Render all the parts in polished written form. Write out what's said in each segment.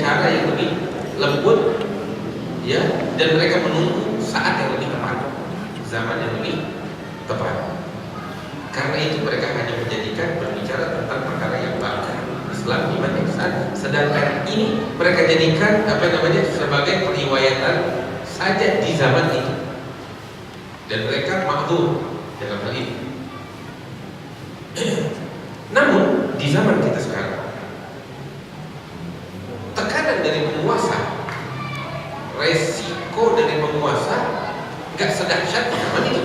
cara yang lebih lembut, ya, dan mereka menunggu saat yang lebih tepat, zaman yang lebih tepat. Karena itu mereka hanya menjadikan berbicara tentang perkara yang bakar Islam, iman, ihsan. Sedangkan ini mereka jadikan sebagai periwayatan saja di zaman itu, dan mereka ma'dzur dalam hal ini. Namun di zaman kita sekarang, tekanan dari penguasa, resiko dari penguasa nggak sedahsyat zaman itu.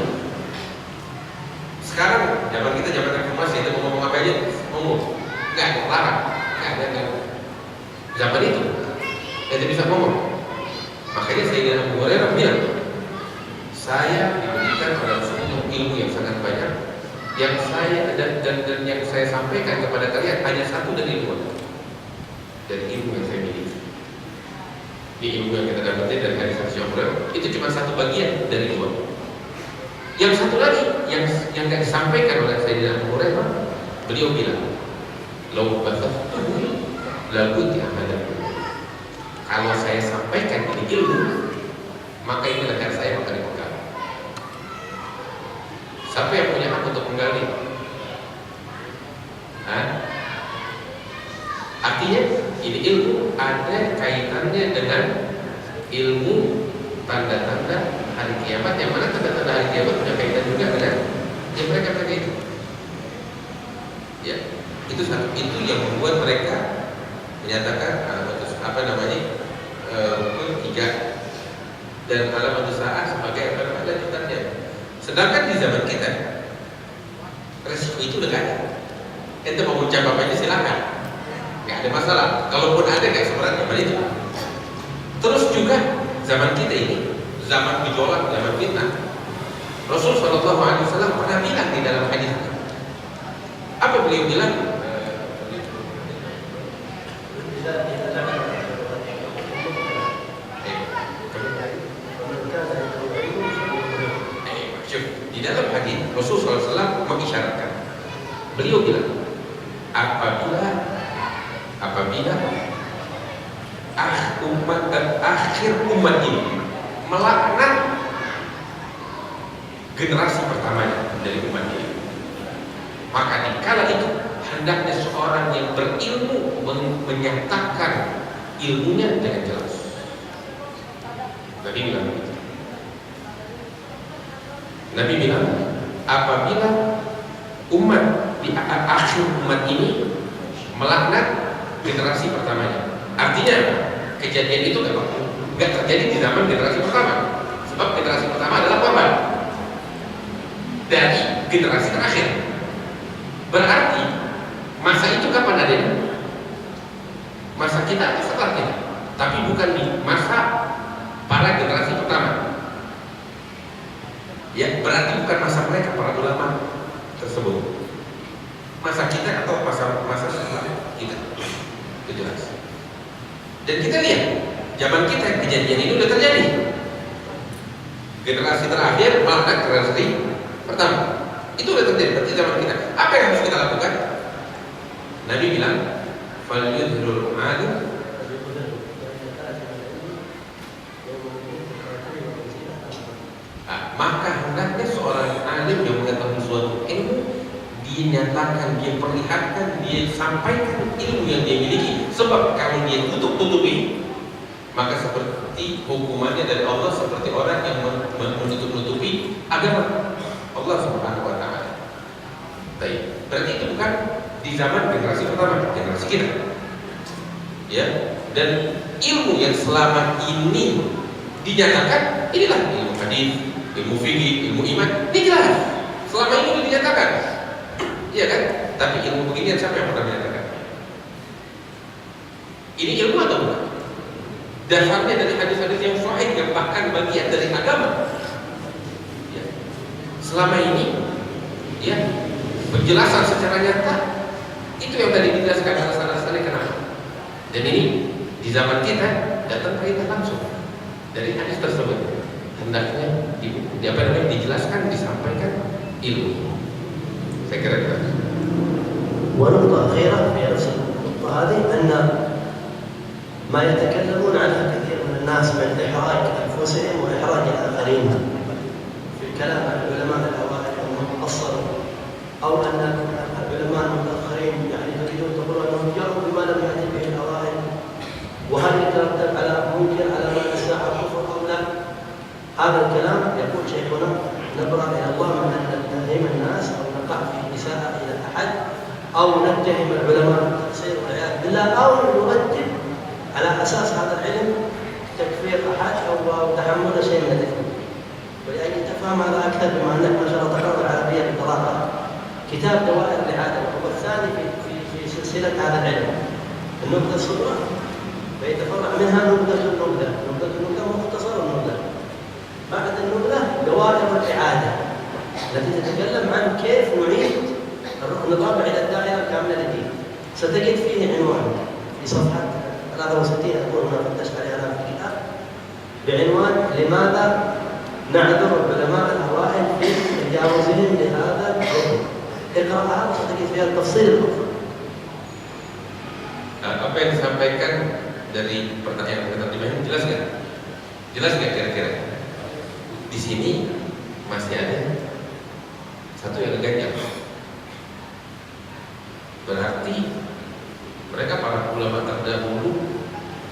Sekarang zaman kita zaman reformasi, itu mau ngomong apa aja ngomong, nggak ada larang, nggak ada. Zaman itu kita bisa ngomong. Makanya Sayyidina Abu Hurairah bilang, saya diberikan oleh Rasulullah ilmu yang sangat banyak, yang saya dan yang saya sampaikan kepada kalian hanya satu dari dua dari ilmu yang saya miliki. Di ilmu yang kita dapatin dari hadis Rasulullah itu cuma satu bagian dari dua. Yang satu lagi yang tidak disampaikan oleh Sayyidina Abu Hurairah, beliau bilang, "Lau bathaftuhu la kunti ahadakum." Kalau saya sampaikan ini ilmu, maka ini leher saya akan dipegang. Siapa yang punya hak untuk menggali? Artinya ini ilmu ada kaitannya dengan ilmu tanda-tanda hari kiamat, yang mana tanda-tanda hari kiamat punya kaitan juga dengan yang mereka pakai itu. Ya, itu yang membuat mereka menyatakan rukun 3 dan alamat saat sebagai lanjutannya. Sedangkan di zaman kita resiko itu udah gak ada. Ente mau ucap apa aja silakan, nggak ada masalah. Kalaupun ada kayak seberat zaman itu. Terus juga zaman kita ini zaman gejolak, zaman fitnah. Rasul Shallallahu Alaihi Wasallam pernah bilang di dalam hadis, apa beliau bilang? Di dalam hadis Rasul SAW mengisyaratkan, beliau bilang, apabila akhir umat ini melaknat generasi pertamanya dari umat ini, maka di kala itu hendaknya seorang yang berilmu menyatakan ilmunya dengan jelas. Nabi bilang, apabila umat di akhir umat ini melaknat generasi pertamanya, artinya kejadian itu nggak terjadi di zaman generasi pertama, sebab generasi pertama adalah korban dari generasi terakhir. Berarti masa itu kapan adanya? Masa kita atau setelah kita, tapi bukan di masa para generasi pertama. Ya, berarti bukan masa mereka para ulama tersebut, masa kita atau masa setelah kita. Itu jelas. Dan kita lihat zaman kita kejadian ini sudah terjadi. Generasi terakhir melaknat generasi pertama. Itu sudah terjadi. Berarti zaman kita. Apa yang harus kita lakukan? Nabi bilang, "Falyudhirul alim." Maka hendaknya seorang alim yang mengetahui suatu ilmu, dia nyatakan, dia perlihatkan, dia sampaikan ilmu yang dia miliki. Sebab kalau dia tutup-tutupi, maka seperti hukumannya dari Allah seperti orang yang menutup-nutupi agama Allah Subhanahu wa Ta'ala. Baik, berarti itu bukan di zaman generasi pertama, generasi kita. Ya, dan ilmu yang selama ini dinyatakan, inilah ilmu hadis, ilmu fikih, ilmu iman, ini jelas. Selama ini sudah dinyatakan, iya kan? Tapi ilmu beginian siapa yang pernah menyatakan? Ini ilmu atau bukan? Dasarnya dari hadis-hadis yang sahih, yang bahkan bagian dari agama. Ya. Selama ini, ya, penjelasan secara nyata itu yang tadi dijelaskan alasan-alasannya kenapa. Dan ini di zaman kita datang perintah langsung dari hadis tersebut. Hendaknya dijelaskan, disampaikan ilmu. Saya kira ونقطة أخيرة في نفس النقطة هذه أن ما يتكلمون عنها كثير من الناس من إحراج أنفسهم وإحراج الآخرين في الكلام عن العلماء الأوائل أنهم قصروا، أو أن العلماء المتأخرين يعني تجدون تقولون أنهم جاءوا بما لم يأتي به الأوائل، وهل يترتب على ممكن على من الساعة كفر أو لا؟ هذا الكلام يقول شيخنا نبرأ إلى الله من أن نتهم الناس أو نقع في إساءة إلى أحد أو نتهم العلماء بالتقصير والعياذ بالله، أو نرتب على أساس هذا العلم تكفير أحد أو تحمل شيء من الإثم. ولأجل تفهم هذا أكثر بما أنك ما شاء الله تقرأ العربية بطلاقة، كتاب دوائر الإعادة وهو الثاني في سلسلة هذا العلم، النبذة الصغرى فيتفرع منها نبذة النبذة، نبذة النبذة مختصر النبذة، بعد النبذة دوائر الإعادة التي تتكلم عن كيف نعيد الركن الرابع إلى الدائرة الكاملة للدين. ستجد فيه عنوان في صفحة 63 أقول ما فتشت عليها أنا في الكتاب بعنوان لماذا نعذر العلماء الأوائل في تجاوزهم لهذا الركن. اقرأها وستجد فيها التفصيل الأخر. Apa yang disampaikan dari pertanyaan terjemahan jelas nggak? Jelas nggak kira-kira? Di sini masih ada satu yang ganjil. Berarti mereka para ulama terdahulu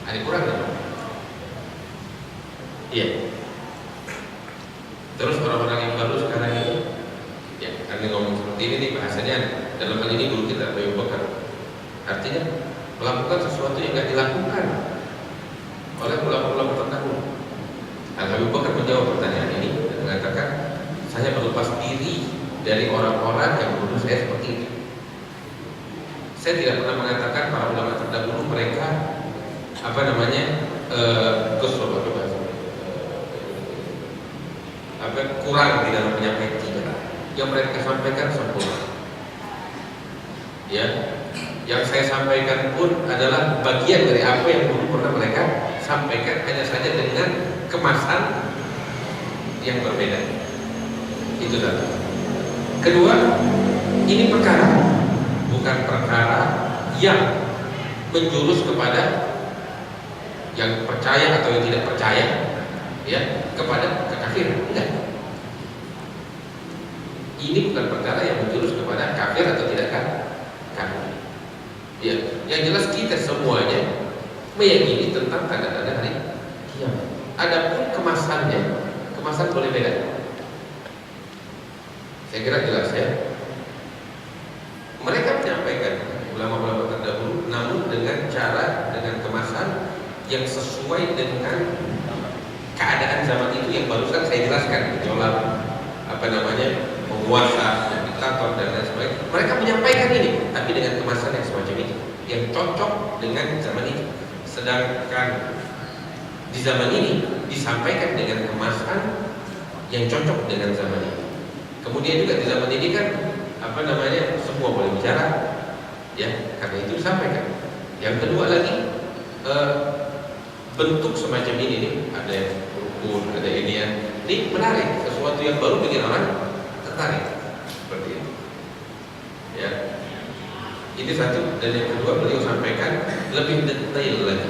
ada kurang ya? Iya. Terus orang-orang yang baru sekarang ini, ya kami ngomong seperti ini nih bahasanya dalam hal ini guru kita Abu Bakar. Artinya melakukan sesuatu yang tidak dilakukan oleh ulama-ulama terdahulu. Abu Bakar menjawab pertanyaan ini dan mengatakan, saya berlepas diri dari orang-orang yang menuduh saya seperti ini. Saya tidak pernah mengatakan para ulama terdahulu mereka kurang di dalam menyampaikan tidak. Yang mereka sampaikan sempurna. Ya, yang saya sampaikan pun adalah bagian dari apa yang dulu pernah mereka sampaikan, hanya saja dengan kemasan yang berbeda. Itu satu. Kedua, ini perkara bukan perkara yang menjurus kepada yang percaya atau yang tidak percaya, ya, kepada kekafiran. Tidak. Ini bukan perkara yang menjurus kepada kafir atau tidak kafir. Ya, yang jelas kita semuanya meyakini tentang tanda-tanda hari kiamat. Adapun kemasannya, kemasan boleh beda. Saya kira jelas ya. Mereka menyampaikan ulama-ulama terdahulu, namun dengan cara, dengan kemasan yang sesuai dengan keadaan zaman itu yang barusan saya jelaskan, gejolak penguasa, diktator dan lain sebagainya. Mereka menyampaikan ini, tapi dengan kemasan yang semacam itu, yang cocok dengan zaman itu. Sedangkan di zaman ini disampaikan dengan kemasan yang cocok dengan zaman ini. Kemudian juga di zaman ini kan semua boleh bicara, ya, karena itu disampaikan. Yang kedua lagi, bentuk semacam ini nih, ada yang rukun, ada ini ya, ini menarik, sesuatu yang baru bikin orang tertarik seperti itu. Ya, ini satu. Dan yang kedua, beliau sampaikan lebih detail lagi.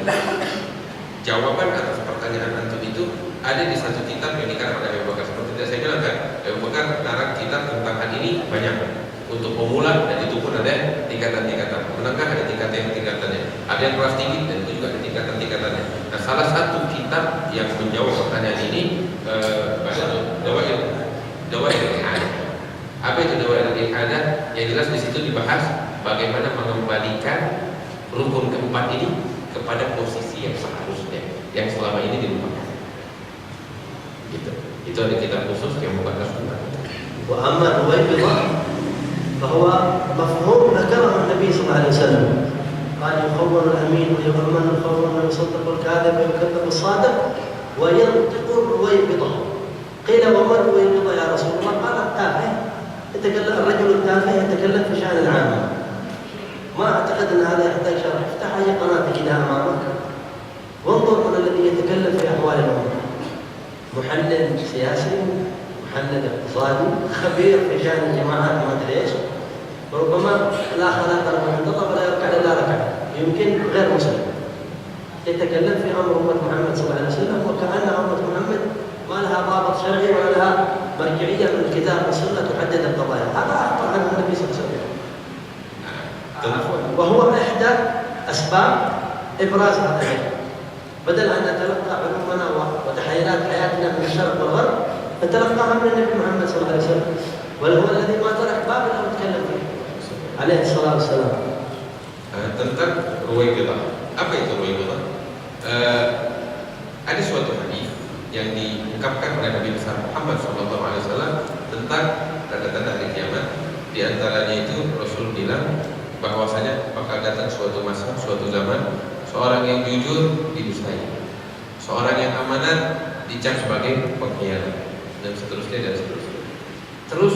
Jawaban atas pertanyaan antum itu ada di satu kitab yang dikarang oleh Abu Bakar. Seperti yang saya bilang kan, Abu Bakar narang kitab tentang hal ini banyak. Untuk pemula, dan itu pun ada tingkatan-tingkatan. Menengah ada tingkatannya. Ada yang kelas tinggi dan itu juga ada tingkatan-tingkatannya. Nah, salah satu kitab yang menjawab pertanyaan ini Dawair al-I'adah. Apa itu Dawair al-I'adah? Yang jelas di situ dibahas bagaimana mengembalikan rukun keempat ini kepada posisi yang seharusnya, yang selama ini dilupakan. Gitu. Itu ada kitab khusus yang membahas tentang itu. Wa amma Ruwaybidah فهو مفهوم ذكره النبي صلى الله عليه وسلم قال يخون الأمين ويؤمن الخون ويصدق الكاذب ويكذب الصادق وينطق الرويبضة. قيل وما الرويبضة يا رسول الله؟ قال التافه يتكلم، الرجل التافه يتكلم في شأن العامة. ما أعتقد أن هذا يحتاج شرح. افتح أي قناة كده أمامك وانظر إلى الذي يتكلم في أحوال الأمة، محلل سياسي، محلل اقتصادي، خبير في شأن الجماعات ما أدري إيش، وربما لا خلاق له من الله ولا يركع إلا ركعة، يمكن غير مسلم. كيف يتكلم في أمر أمة محمد صلى الله عليه وسلم، وكأن أمة محمد ما لها ضابط شرعي ولا لها مرجعية من الكتاب والسنة تحدد القضايا. هذا أخطأ عن النبي صلى الله عليه وسلم، وهو إحدى أسباب إبراز هذا العلم. بدل أن نتلقى علومنا وتحليلات حياتنا من الشرق والغرب، نتلقاها من النبي محمد صلى الله عليه وسلم، وهو الذي ما ترك باب إلا وتكلم فيه عليه الصلاة والسلام. Tentang Ruwaibidah. Apa itu Ruwaibidah? Ada suatu hadis yang diungkapkan oleh Nabi besar Muhammad SAW tentang tanda-tanda hari kiamat. Di antaranya itu Rasul bilang bahwasanya bakal datang suatu masa, suatu zaman, seorang yang jujur didustai, seorang yang amanat dicap sebagai pengkhianat, dan seterusnya dan seterusnya. Terus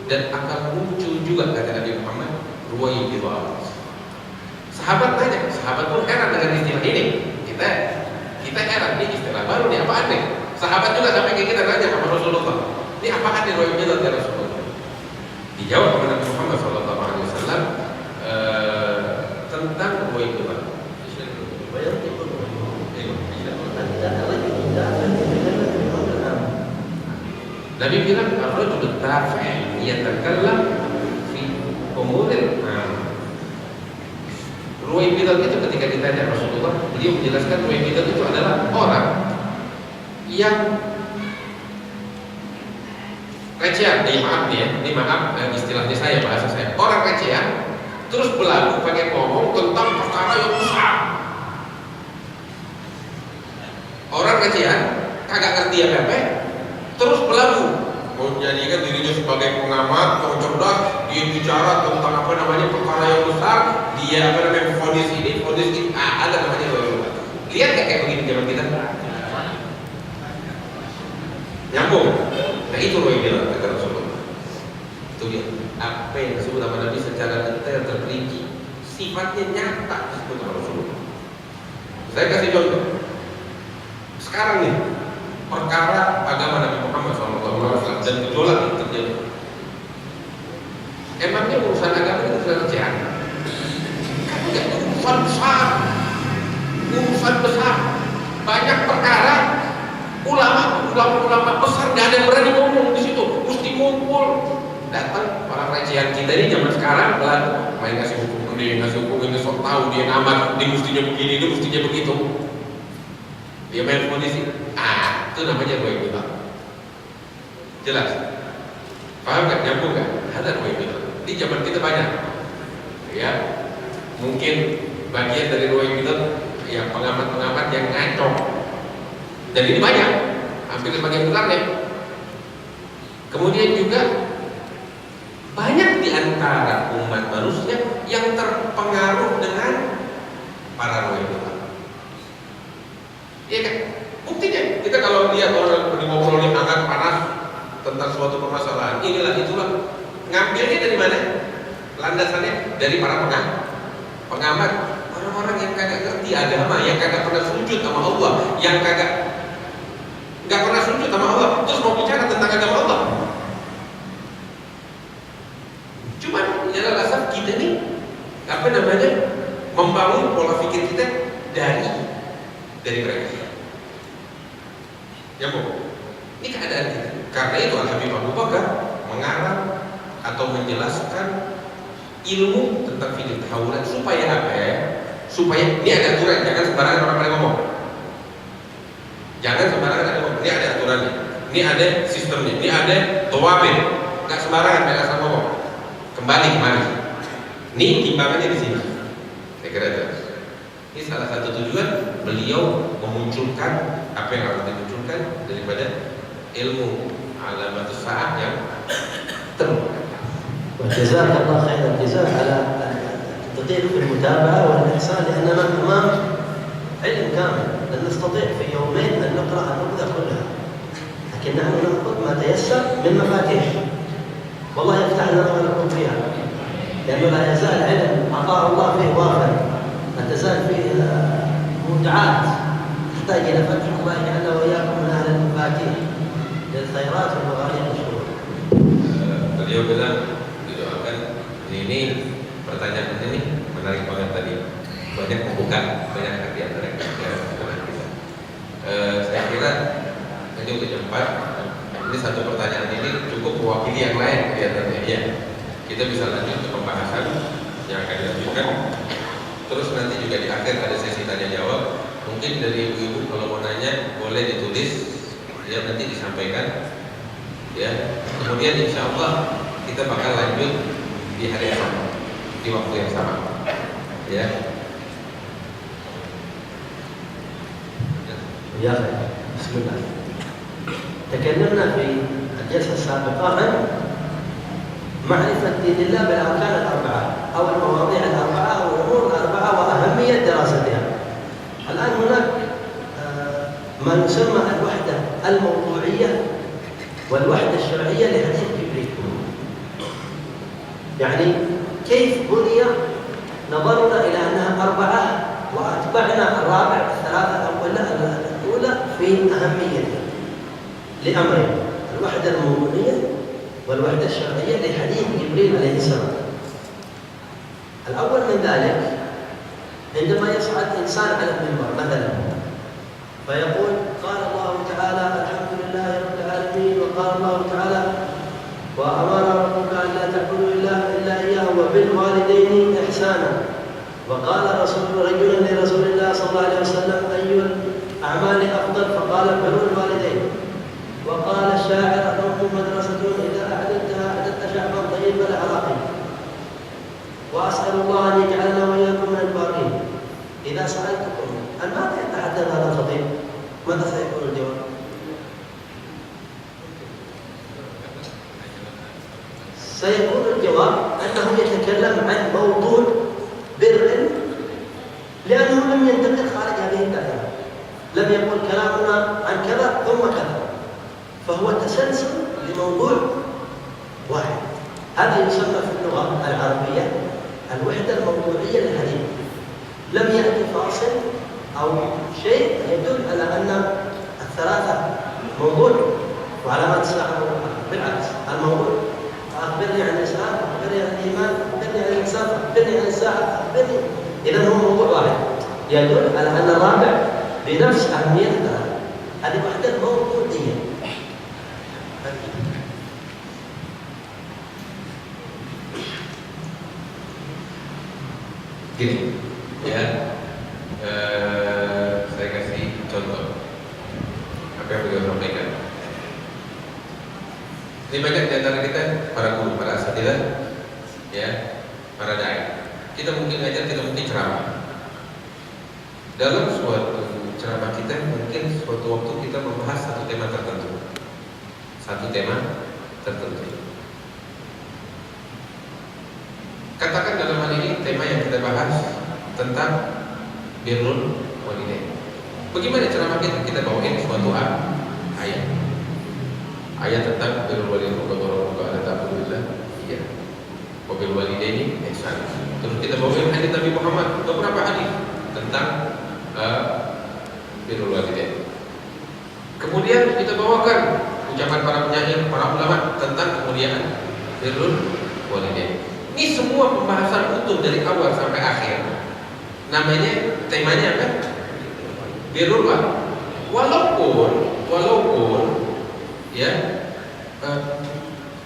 dan akan muncul juga kata Nabi Muhammad Ruwaibidah. Sahabat tanya, sahabat pun heran dengan istilah ini. Kita heran, ini istilah baru nih, apaan nih? Sahabat juga sampai kita tanya sama Rasulullah, ini apaan nih Ruwaibidah ya Rasulullah? Dijawab oleh Nabi Muhammad SAW tentang Ruwaibidah. Nabi bilang ar-rajul tafi' yatakallam fi umuril Ruwaibidah itu ketika ditanya Rasulullah, beliau menjelaskan Ruwaibidah itu adalah orang yang recehan, ini maaf istilahnya saya, bahasa saya, orang recehan terus belagu pengen ngomong tentang perkara yang besar. Orang recehan kagak ngerti apa-apa terus belagu menjadikan dirinya sebagai pengamat, yang cerdas, dia bicara tentang apa namanya perkara yang besar, dia apa namanya fonis ini, ada namanya Ruwaibidah. Lihat gak kayak begini zaman kita? Nyambung. Nah itu Ruwaibidah kata Rasulullah. Itu dia. Apa yang disebut sama Nabi secara detail terperinci, sifatnya nyata disebut sama Rasulullah. Saya kasih contoh. Sekarang nih, perkara agama Nabi Muhammad SAW dan gejolak yang terjadi. Emangnya urusan agama itu sudah terjadi? Kan enggak, urusan besar. Banyak perkara ulama besar nggak ada yang berani ngomong di situ. Mesti ngumpul. Datang orang recehan kita ini zaman sekarang main ngasih hukum ini, sok tahu dia ngamat, dia mestinya begini, dia mestinya begitu. Dia main kondisi. Itu namanya Ruwaibidah. Jelas? Paham kan? Nyambung kan? Ada Ruwaibidah. Di zaman kita banyak. Ya, mungkin bagian dari Ruwaibidah ya pengamat-pengamat yang ngaco. Dan ini banyak, hampir sebagian besarnya. Kemudian juga banyak di antara umat manusia yang terpengaruh dengan para Ruwaibidah. Iya kan? Buktinya kita kalau lihat orang ngobrolin hangat panas tentang suatu permasalahan, inilah itulah, ngambilnya dari mana? Landasannya dari para pengamat, orang-orang yang kagak ngerti agama, yang kagak pernah sujud sama Allah, yang nggak pernah sujud sama Allah, terus mau bicara tentang agama Allah. Cuman ya alasan kita nih apa namanya membangun pola pikir kita dari mereka. Ya Bu, ini keadaan kita. Karena itu Al-Habib Abu Bakar mengarang atau menjelaskan ilmu tentang fikih tahawulan supaya apa ya? Supaya ini ada aturan, jangan sembarangan orang pada ngomong. Jangan sembarangan ada ngomong. Ini ada aturannya, ini ada sistemnya, ini ada tawabin. Gak sembarangan mereka asal ngomong. Kembali kemari. Ini timbangannya di sini. Saya kira itu. Ini salah satu tujuan beliau memunculkan apa yang harus dimunculkan daripada ilmu alamatus sa'ah yang terbuka. وجزاك الله خير الجزاء على التدقيق في المتابعة والإحسان، لأننا أمام علم كامل لن نستطيع في يومين أن نقرأ النبذة كلها، لكن نحن نأخذ ما تيسر من مفاتيح، والله يفتح لنا ولكم فيها، لأنه لا يزال علم عطاء الله فيه وافر، لا تزال فيه مودعات تحتاج إلى فتح. الله يجعلنا وإياكم من أهل المفاتيح للخيرات والمغانم المشهورة. Beliau bilang didoakan ini pertanyaan ini menarik banget tadi, banyak membuka banyak hati mereka. cepat. Ini satu pertanyaan ini cukup mewakili yang lain kelihatannya ya. Kita bisa lanjut ke pembahasan yang akan dilanjutkan. Terus nanti juga di akhir ada sesi tanya jawab. Mungkin dari ibu-ibu kalau mau nanya boleh ditulis ya, nanti disampaikan ya. Kemudian insya Allah kita bakal lanjut di hari yang sama, di waktu yang sama ya. يا أخي بسم الله. تكلمنا في الجلسة السابقة عن معرفة دين الله بالأركان الأربعة أو المواضيع الأربعة أو الأمور الأربعة وأهمية دراستها. الآن هناك ما يسمى الوحدة الموضوعية والوحدة الشرعية لحديث جبريل. يعني كيف بني نظرنا إلى أنها أربعة وأتبعنا الرابع الثلاثة الأولى في أهميتها لأمرين: الوحدة الموضوعية والوحدة الشرعية لحديث جبريل عليه السلام. الأول من ذلك عندما يصعد إنسان على المنبر مثلا فيقول قال الله تعالى الحمد لله رب العالمين، وقال الله تعالى وأمر ربك أن لا تعبدوا إلا إياه وبالوالدين إحسانا، وقال رجل لرسول الله صلى الله عليه وسلم أي الأعمال أفضل؟ فقال بر الوالدين. وقال الشاعر الأم مدرسة إذا أعددتها أعددت شعبا طيب الأعراق، وأسأل الله أن يجعلنا وإياكم من البارين. إذا سألتكم عن ماذا يتحدث هذا الخطيب ماذا سيكون الجواب؟ سيكون الجواب أنه يتكلم عن موضوع بر، لأنه لم ينتقل خارج هذه الدائرة، لم يقل كلامنا عن كذا ثم كذا، فهو تسلسل لموضوع واحد. هذا يسمى في اللغة العربية الوحدة الموضوعية للحديث. لم يأتي فاصل أو شيء يدل على أن الثلاثة موضوع وعلامات الساعة موضوع. بالعكس، الموضوع أخبرني عن الإسلام، أخبرني عن الإيمان، أخبرني عن الإنسان، أخبرني عن الساعة، أخبرني. إذا هو موضوع واحد يدل على أن الرابع بنفس أهمية الثلاثة. هذه وحدة موضوعية. Gini ya, saya kasih contoh apa yang beliau sampaikan. Ini banyak di antara kita para guru, para asatidzah, ya, para dai. Kita mungkin ngajar, kita mungkin ceramah. Dalam suatu ceramah kita mungkin suatu waktu kita membahas satu tema tertentu. Katakan dalam hal ini tema yang kita bahas tentang birrul walidain. Bagaimana ceramah kita? Kita bawain suatu ayat tentang birrul walidain, wa ta'budu iya, wa bil walidaini ihsan. Terus kita bawain hadis Nabi Muhammad, beberapa hadis tentang birrul walidain. Kemudian kita bawakan ucapan para penyair, para ulama tentang kemuliaan birrul walidain. Ini semua pembahasan utuh dari awal sampai akhir. Namanya, temanya apa? Birrul walaupun ya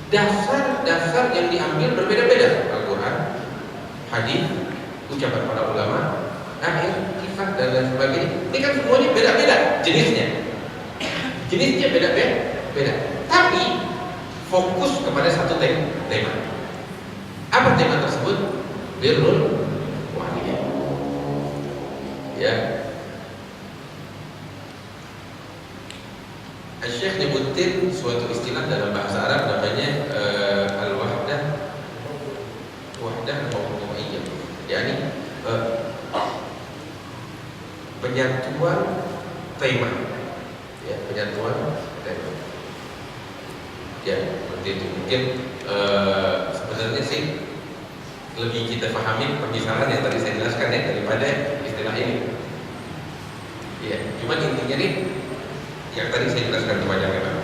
dasar-dasar yang diambil berbeda-beda. Al-Quran, hadis, ucapan para ulama, ayat, kisah dan lain sebagainya. Ini kan semuanya beda-beda jenisnya. Jenisnya beda-beda. Tapi fokus kepada satu tema. Apa tema tersebut? Birrul walidain. Ya. Syekh nyebutin suatu istilah dalam bahasa Arab namanya al-wahdah mawdu'iyyah. Yani penyatuan tema. Ya, penyatuan tema. Ya, seperti itu. Mungkin sebenarnya sih lebih kita pahami pemisahan yang tadi saya jelaskan ya daripada istilah ini. Ya, cuman intinya nih yang tadi saya jelaskan kepada memang.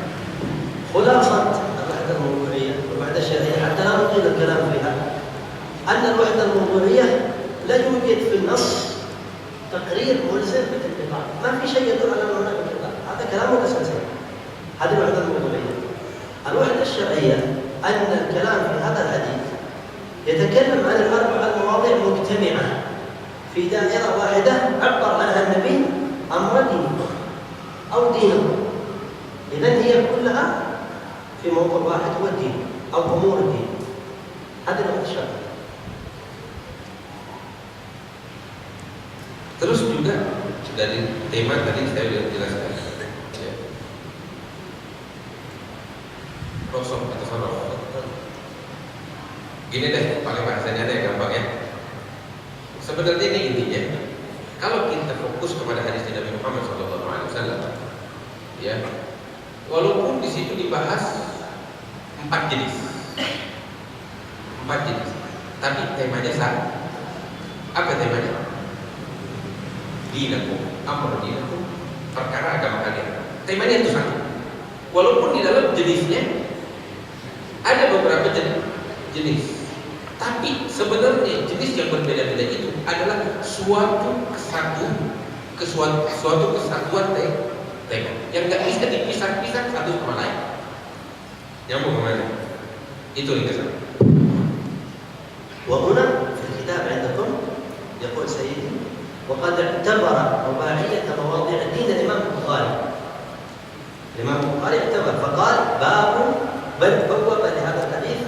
خلاصة الوحدة الموضوعية والوحدة الشرعية حتى لا نطيل الكلام فيها أن الوحدة الموضوعية لا يوجد في النص تقرير ملزم بالاتفاق، ما في شيء يدل على أن هناك اتفاق، هذا كلام متسلسل. هذه الوحدة الموضوعية. الوحدة الشرعية أن الكلام في هذا الحديث يتكلم عن الأربع المواضيع مجتمعة في دائرة واحدة عبر عنها النبي أمر دينه أو دينه. إذن هي كلها في موضوع واحد هو الدين أو أمور الدين. هذا الوحدة الشرعية. Terus juga dari tema tadi saya sudah jelaskan, ya. Rosok atau sorof. Gini deh, pakai bahasanya deh gampang ya. Sebenarnya ini intinya, kalau kita fokus kepada hadis Nabi Muhammad SAW, ya, walaupun di situ dibahas 4 jenis, tapi temanya sama. Apa temanya? Dinakum, amr dinakum, perkara agama kalian. Temanya itu satu. Walaupun di dalam jenisnya ada beberapa jenis, tapi sebenarnya jenis yang berbeda-beda itu adalah suatu kesatuan tema yang nggak bisa dipisah-pisah satu sama lain. Nyambung kemana? Itu ringkasan. وهنا في الكتاب عندكم يقول سيدي وقد اعتبر رباعية مواضيع الدين الإمام البخاري. الإمام البخاري اعتبر فقال باب بل بوب لهذا الحديث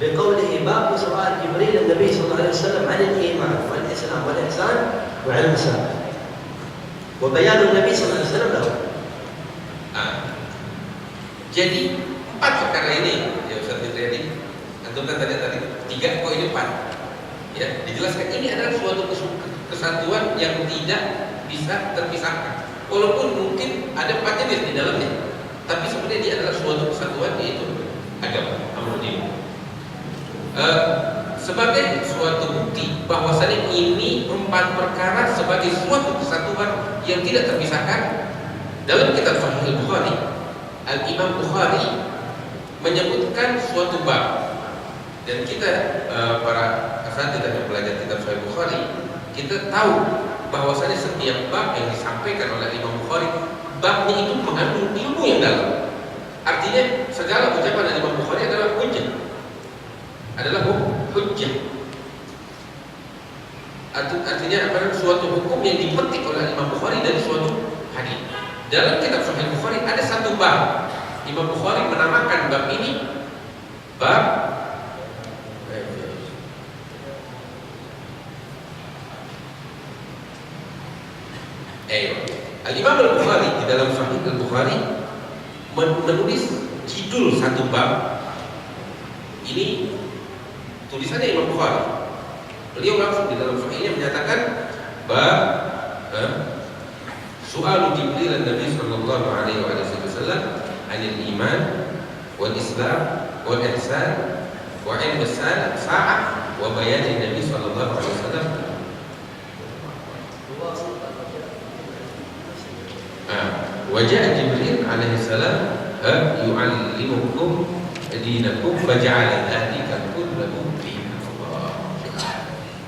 بقوله باب سؤال جبريل النبي صلى الله عليه وسلم عن الإيمان والإسلام والإحسان وعلم الساعة وبيان النبي صلى الله عليه وسلم له. Jadi 4 perkara ini ya Ustaz Fitriadi, antum kan tadi 3 kok ini 4. Ya, dijelaskan ini adalah suatu kesatuan yang tidak bisa terpisahkan. Walaupun mungkin ada 4 jenis di dalamnya, tapi sebenarnya dia adalah suatu kesatuan, yaitu agama, amruddin. Sebagai suatu bukti bahwasanya ini 4 perkara sebagai suatu kesatuan yang tidak terpisahkan, dalam kitab Sahih Bukhari, Al-Imam Bukhari menyebutkan suatu bab. Dan kita para asatidzah yang belajar kitab Sahih Bukhari, kita tahu bahwasanya setiap bab yang disampaikan oleh Imam Bukhari, babnya itu mengandung ilmu yang dalam. Artinya segala ucapan dari Imam Bukhari adalah hujjah. Artinya apa? Suatu hukum yang dipetik oleh Imam Bukhari dari suatu hadis. Dalam kitab Sahih Bukhari ada satu bab. Imam Bukhari menamakan bab ini bab Al-Imam Al-Bukhari di dalam Sahih Al-Bukhari menulis judul satu bab. Ini tulisannya Imam Bukhari. Beliau langsung di dalam Sahihnya menyatakan bab Su'alu Jibril an-Nabi sallallahu alaihi wasallam 'anil iman wal Islam wal ihsan wa 'ilm as-sa'ah wa bayan Nabi sallallahu alaihi wasallam. Wajah Jibril alaihi salam yu'allimukum dinakum faja'ala dzalika kullahu dinallah.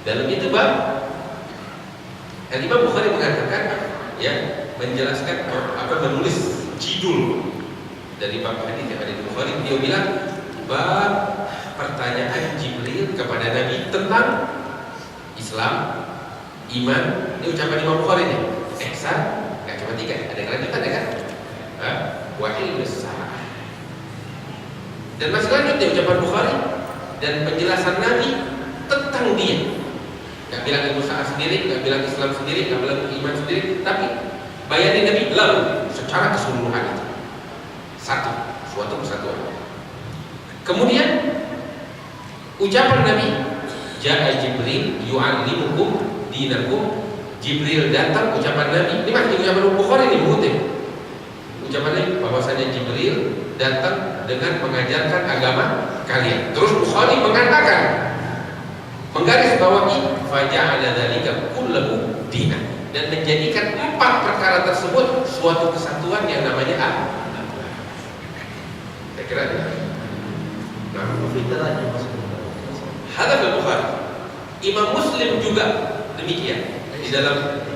Dalam itu bab Imam Bukhari mengatakan, ya, menjelaskan menulis judul dari bab hadis yang ada di Bukhari. Dia bilang bab pertanyaan Jibril kepada Nabi tentang Islam, iman. Ini ucapan Imam Bukhari nih. Ihsan, nggak cuma 3, ada kelanjutan ya kan? Wa ilmu sa'ah. Dan masih lanjut di ucapan Bukhari dan penjelasan Nabi tentang dia. Nggak bilang ilmu sa'ah sendiri, nggak bilang Islam sendiri, nggak bilang iman sendiri, tapi bayanin Nabi lalu secara keseluruhan itu. Suatu kesatuan. Kemudian ucapan Nabi, Ja'a Jibril yu'allimukum dinakum. Jibril datang, ucapan Nabi. Ini masih ucapan Bukhari ini mengutip. Ucapan Nabi bahwasanya Jibril datang dengan mengajarkan agama kalian. Terus Bukhari mengatakan, menggarisbawahi faja'ala dzalika kullahu dinan, dan menjadikan 4 perkara tersebut suatu kesatuan yang namanya saya kira hadis Bukhari. Imam Muslim juga demikian. Di dalam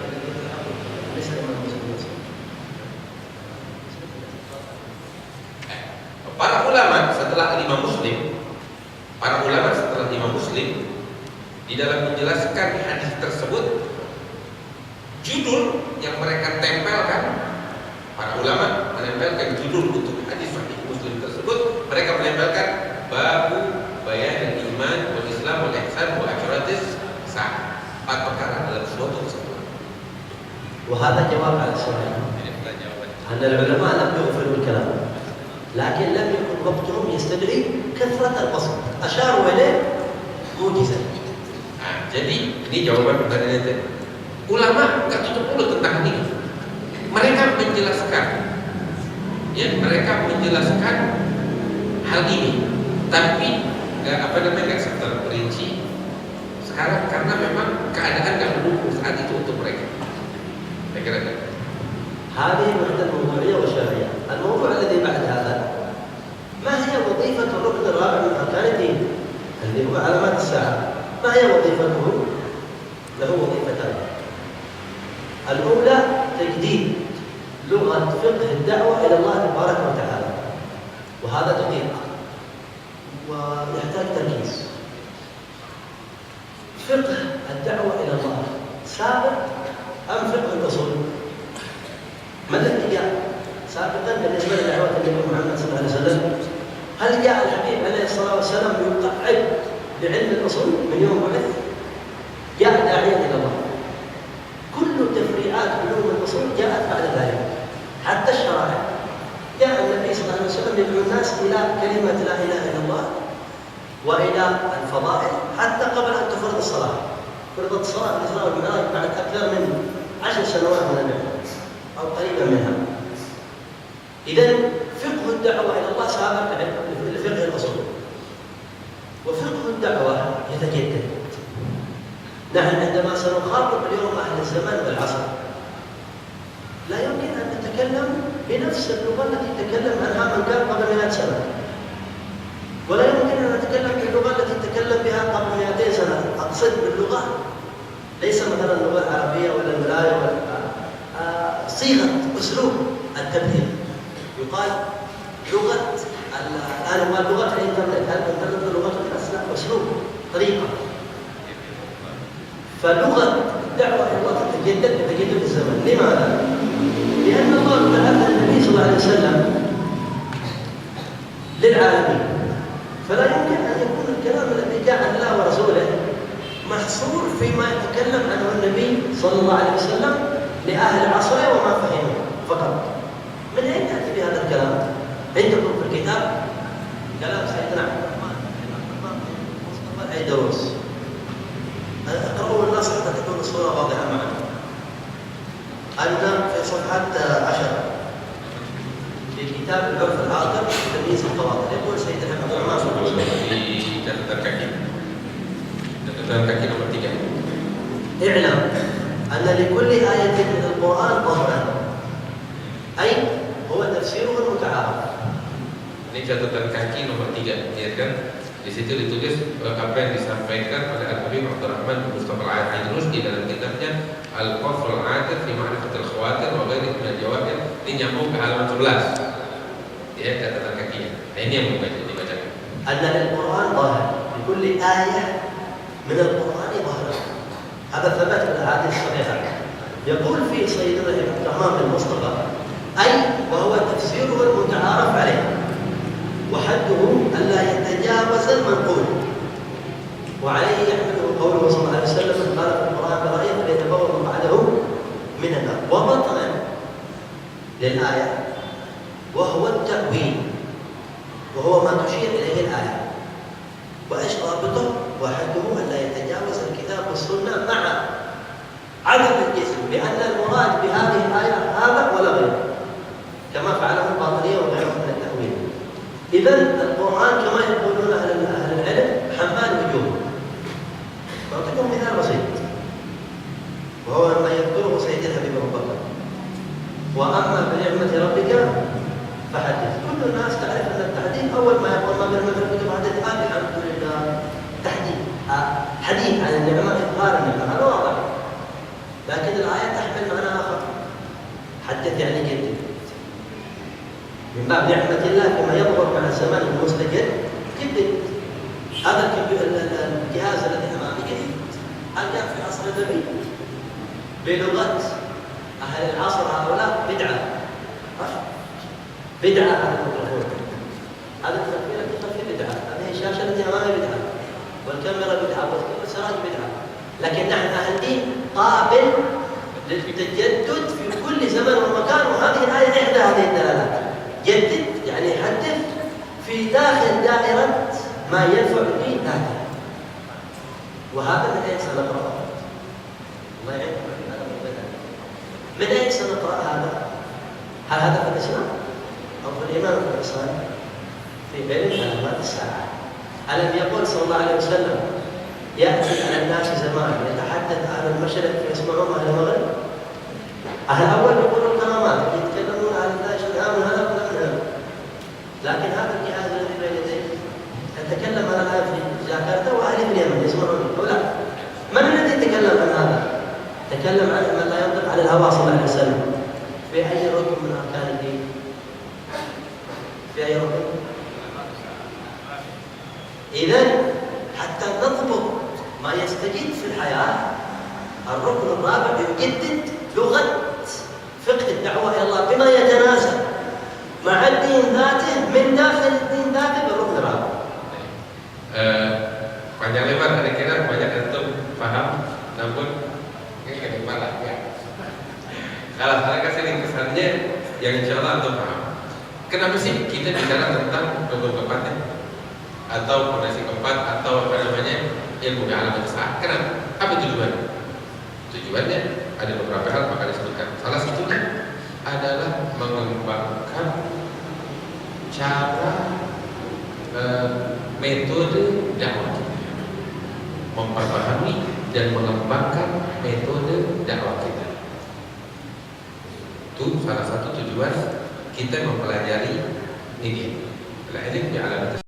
setelah Imam Muslim, para ulama setelah Imam Muslim di dalam menjelaskan hadis tersebut, judul yang mereka tempelkan, para ulama menempelkan judul untuk hadis Sahih Muslim tersebut, mereka menempelkan babu bayan iman wal Islam wal ihsan wa asyratis sah. 4 perkara dalam suatu kesatuan. وهذا جواب على السؤال. أن العلماء لم يغفلوا الكلام، لكن لم يكن وقتهم يستدعي كثرة القصد، أشاروا إليه موجزا. Jadi ini jawaban pertanyaan itu. Ulama nggak tutup mulut tentang ini. Mereka menjelaskan, ya mereka menjelaskan hal ini, tapi nggak secara perinci. Sekarang karena memang keadaan nggak mendukung saat itu untuk mereka. Saya kira kan. هذه الوحدة الموضوعية والشرعية. الموضوع الذي بعد هذا ما هي وظيفة الركن الرابع من أركان الدين اللي هو علامات الساعة؟ ما هي وظيفته؟ له وظيفتان. الأولى تجديد لغة فقه الدعوة إلى الله تبارك وتعالى، وهذا دقيق ويحتاج تركيز. فقه الدعوة إلى الله سابق أم فقه الأصول؟ ما الاتجاه؟ سابقا بالنسبة لدعوة النبي محمد صلى الله عليه وسلم، هل جاء الحبيب عليه الصلاة والسلام يقعد بعلم الأصول من يوم بعث؟ جاء داعيا إلى الله. كل تفريعات علوم الأصول جاءت بعد ذلك، حتى الشرائع. جاء النبي صلى الله عليه وسلم يدعو الناس إلى كلمة لا إله إلا الله وإلى الفضائل حتى قبل أن تفرض الصلاة. فرضت الصلاة في الإسراء والمعراج بعد أكثر من 10 سنوات من النبي أو قريبا منها. إذن فقه الدعوة إلى الله سابق لفقه الأصول، وفقه الدعوة يتجدد. نحن عندما سنخاطب اليوم أهل الزمان والعصر لا يمكن أن نتكلم بنفس اللغة التي تكلم عنها من كان قبل 100 سنة، ولا يمكن أن نتكلم باللغة التي تكلم بها قبل 200 سنة. أقصد باللغة ليس مثلا اللغة العربية ولا الملاية ولا صيغة أسلوب التبليغ. يقال لغة الآن هو لغة الإنترنت، هل الإنترنت لغة الأسلاك أسلوب طريقة. فلغة الدعوة إلى الله تتجدد بتجدد الزمن. لماذا؟ لأن الله بعث النبي صلى الله عليه وسلم للعالمين، فلا يمكن أن يكون الكلام الذي جاء عن الله ورسوله محصور فيما يتكلم عنه النبي صلى الله عليه وسلم لأهل عصره وما فهمه فقط. من أين تأتي بهذا الكلام؟ عندكم في الكتاب كلام سيدنا عبد الرحمن مصطفى العيدروس، اقرأوا النص حتى تكون الصورة واضحة معنا. أيضا في صفحة 10 في كتاب العرف العاطر تمييز الخواطر يقول سيدنا عبد الرحمن di catatan kaki nomor 3. اعلم أن لكل آية من القرآن ظهرا، أي هو تفسيره المتعارف. Ini catatan kaki nomor 3, lihat kan? Di situ ditulis apa yang disampaikan oleh Al-Habib Abdurrahman Mustafa Al-Aidrus di dalam kitabnya Al-Qafl Al-Atir fi Ma'rifatil Khawatir wa Ghairi min Al-Jawab. Ini nyambung ke halaman 11. Ya, catatan kakinya. Nah, ini yang dibacakan. أن للقرآن ظاهر، لكل آية من القرآن ظاهر. هذا ثبت في الأحاديث الصحيحة. يقول في سيدنا عبد الرحمن بن مصطفى أي وهو تفسيره المتعارف عليه، وحده ألا يتجاوز المنقول، وعليه يحمله قوله صلى الله عليه وسلم من قال في القرآن برأيه فليتبوأ مقعده من النار. وبطنا للآية وهو التأويل، وهو ما تشير إليه الآية. وإيش ضابطه؟ وحده ألا يتجاوز الكتاب والسنة مع عدم الجسم، لأن المراد بهذه الآية هذا ولا غير، كما فعله الباطنية وغيرهم من التأويل. إذن القرآن كما يقولون أهل العلم حمال وجوه. أعطيكم مثال بسيط وهو ما يذكره سيد الحبيب أبو بكر: وأما بنعمة ربك فحدث. كل الناس تعرف أن التحديث أول ما يقول ما بنعمة ربك فحدث، الحمد لله، تحديث حديث عن النعمة، إظهار النعمة، هذا واضح. لكن الآية تحمل معنى آخر، حدث يعني جد، من باب نعمة الله كما يظهر مع الزمان المستجد جدد. هذا الجهاز الذي أمامي جديد، هل كان في عصر النبي بلغة أهل العصر هؤلاء بدعة؟ بدعة هذا الميكروفون، هذا التكبير بدعة، هذه الشاشة التي أمامي بدعة، والكاميرا بدعة، والسراج بدعة. لكن نحن أهل دين قابل للتجدد في كل زمن ومكان، وهذه الآية إحدى هذه الدلالات. جدد يعني حدث في داخل دائرة ما ينفع الدين ذاته. وهذا من أين سنقرأ؟ الله يعينكم، هذا من أين سنقرأ هذا؟ هل هذا في الإسلام أو في الإيمان في الإسلام؟ في علم علامات الساعة. ألم يقول صلى الله عليه وسلم يأتي على الناس زمان يتحدث أهل المشرق فيسمعون أهل المغرب؟ أهل الأول يقولون الكرامات، يتكلمون عن الله شيئا من هذا ولا من هذا. لكن هذا الجهاز الذي بين يديك يتكلم عن الآن في جاكرتا وأهل اليمن يسمعون أو لا؟ من الذي يتكلم عن هذا؟ تكلم عن من لا ينطق عن الهوى صلى الله عليه وسلم. في أي ركن من أركان الدين؟ في أي ركن؟ إذن حتى نضبط ما يستجد في الحياة، الركن الرابع يجدد لغة فقه الدعوة إلى الله بما يتناسب مع الدين ذاته من داخل الدين ذاته بالركن الرابع. Panjang lebar kira-kira banyak antum paham, namun ini kadang malah ya. Kalau saya kasih kesannya yang insya Allah antum paham. Kenapa sih kita bicara tentang rukun keempat atau fondasi keempat atau apa namanya ilmu alamat saat? Kenapa? Apa tujuannya? Tujuannya ada beberapa hal maka disebutkan. Salah satunya adalah mengembangkan cara metode dakwah, memperpahami dan mengembangkan metode dakwah kita. Itu salah satu tujuan kita mempelajari ini. Ilmu alamat